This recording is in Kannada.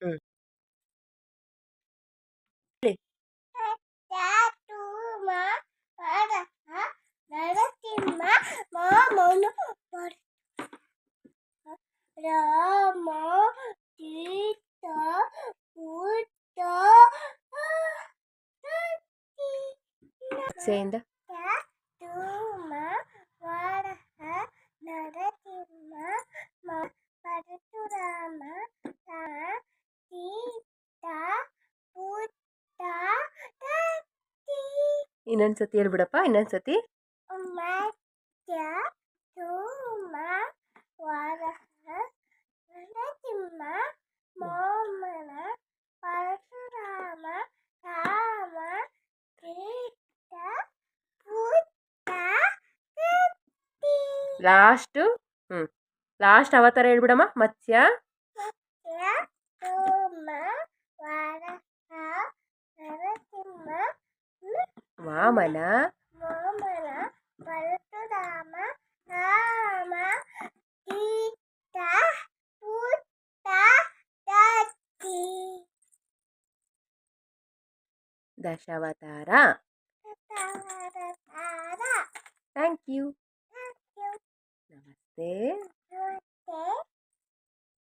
ಹ್ಮ್ ಹೇಳಿ. ರಾಮ ಸೀತಾ ಪುಟ್ಟ ಸೇಯಿಂದ ಪರಶುರಾಮ ಸೀತಾ ಪುಟ್ಟ ಇನ್ನೊಂದ್ಸತಿ ಹೇಳ್ಬಿಡಪ್ಪ, ಇನ್ನೊಂದ್ಸತಿ. ಮತ್ಯ ಧೂಮ ವರಹ ನರಸಿಂಹ ಮೋಮನ ಪರಶುರಾಮ ರಾಮ ಸೀತಾ ಪುಟ್ಟ ಕತ್ತಿ. ಲಾಸ್ಟ್ ಲಾಸ್ಟ್ ಅವತಾರ ಹೇಳ್ಬಿಡಮ್ಮ. ಮತ್ಸ್ಯ ಧೂಮ ವರಹ ನರಸಿಂಹ ವಾಮನ ಪರಶುರಾಮ ರಾಮ ಸೀತಾ ಪುಟ್ಟ ಕತ್ತಿ. ದಶಾವತಾರ. Thank you. ನಮಸ್ತೆ.